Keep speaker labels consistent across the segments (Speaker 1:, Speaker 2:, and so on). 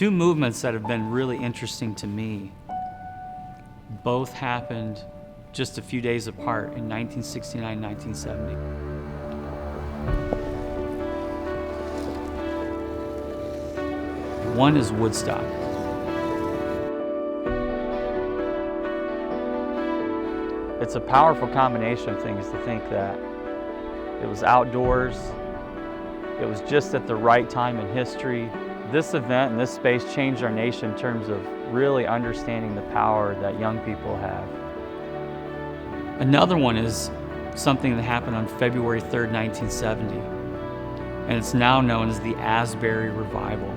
Speaker 1: Two movements that have been really interesting to me, both happened just a few days apart in 1969, 1970. One is Woodstock. It's a powerful combination of things to think that it was outdoors, it was just at the right time in history. This event and this space changed our nation in terms of really understanding the power that young people have. Another one is something that happened on February 3rd, 1970, and it's now known as the Asbury Revival.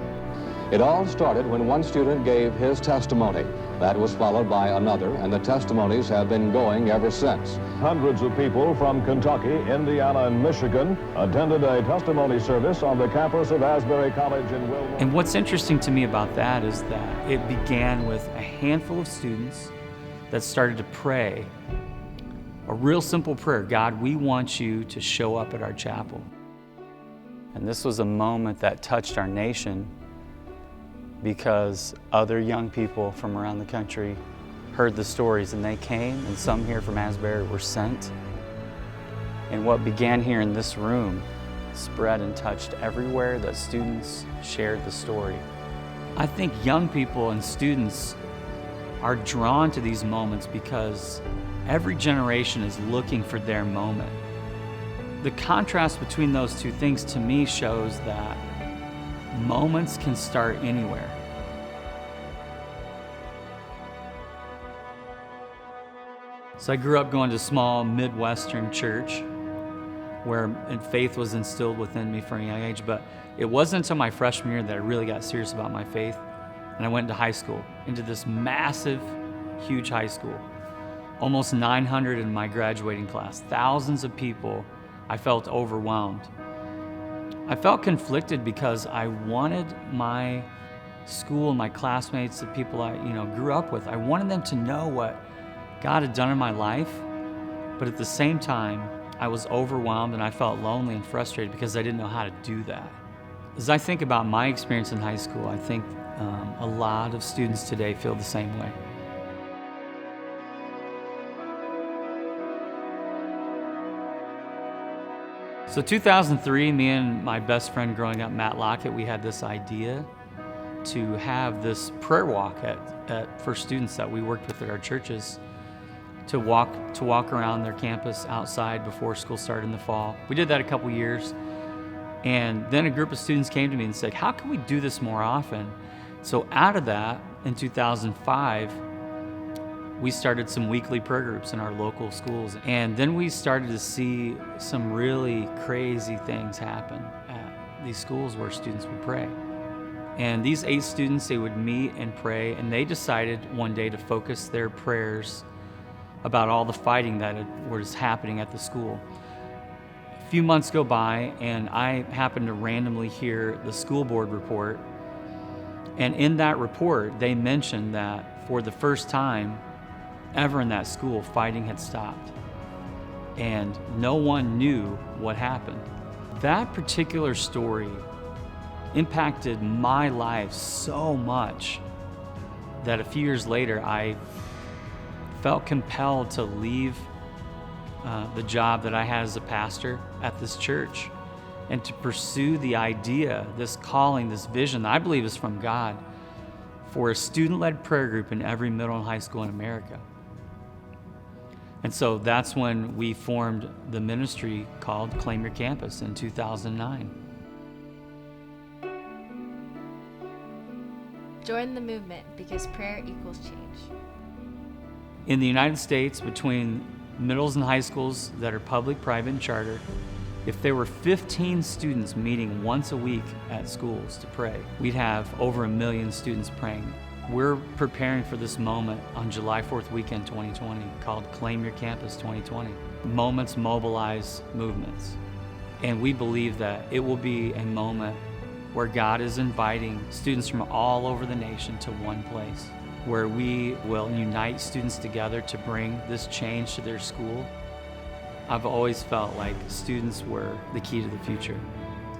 Speaker 2: It all started when one student gave his testimony. That was followed by another, and the testimonies have been going ever since.
Speaker 3: Hundreds of people from Kentucky, Indiana, and Michigan attended a testimony service on the campus of Asbury College in Wilmore.
Speaker 1: And what's interesting to me about that is that it began with a handful of students that started to pray a real simple prayer: God, we want you to show up at our chapel. And this was a moment that touched our nation, because other young people from around the country heard the stories and they came, and some here from Asbury were sent. And what began here in this room spread and touched everywhere that students shared the story. I think young people and students are drawn to these moments because every generation is looking for their moment. The contrast between those two things to me shows that moments can start anywhere. So I grew up going to a small Midwestern church where faith was instilled within me from a young age, but it wasn't until my freshman year that I really got serious about my faith. And I went to high school, into this massive, huge high school. Almost 900 in my graduating class, thousands of people. I felt overwhelmed. I felt conflicted because I wanted my school, my classmates, the people I grew up with, I wanted them to know what God had done in my life, but at the same time, I was overwhelmed and I felt lonely and frustrated because I didn't know how to do that. As I think about my experience in high school, I think a lot of students today feel the same way. So 2003, me and my best friend growing up, Matt Lockett, we had this idea to have this prayer walk for students that we worked with at our churches to walk around their campus outside before school started in the fall. We did that a couple years, and then a group of students came to me and said, how can we do this more often? So out of that, in 2005, we started some weekly prayer groups in our local schools. And then we started to see some really crazy things happen at these schools where students would pray. And these 8 students, they would meet and pray, and they decided one day to focus their prayers about all the fighting that was happening at the school. A few months go by, and I happened to randomly hear the school board report. And in that report, they mentioned that for the first time ever in that school, fighting had stopped. And no one knew what happened. That particular story impacted my life so much that a few years later, I felt compelled to leave the job that I had as a pastor at this church and to pursue the idea, this calling, this vision that I believe is from God for a student-led prayer group in every middle and high school in America. And so that's when we formed the ministry called Claim Your Campus in 2009.
Speaker 4: Join the movement because prayer equals change.
Speaker 1: In the United States, between middles and high schools that are public, private, and charter, if there were 15 students meeting once a week at schools to pray, we'd have over 1 million students praying. We're preparing for this moment on July 4th weekend 2020 called Claim Your Campus 2020. Moments mobilize movements. And we believe that it will be a moment where God is inviting students from all over the nation to one place, where we will unite students together to bring this change to their school. I've always felt like students were the key to the future.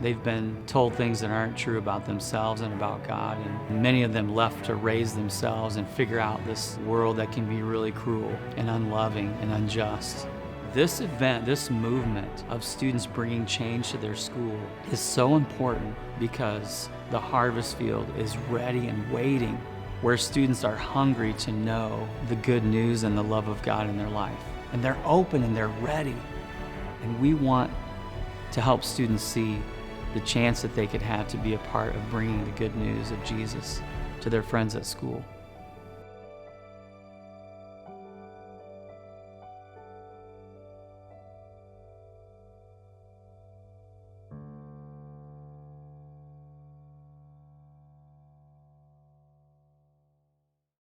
Speaker 1: They've been told things that aren't true about themselves and about God, and many of them left to raise themselves and figure out this world that can be really cruel and unloving and unjust. This event, this movement of students bringing change to their school is so important because the harvest field is ready and waiting, where students are hungry to know the good news and the love of God in their life. And they're open and they're ready. And we want to help students see the chance that they could have to be a part of bringing the good news of Jesus to their friends at school.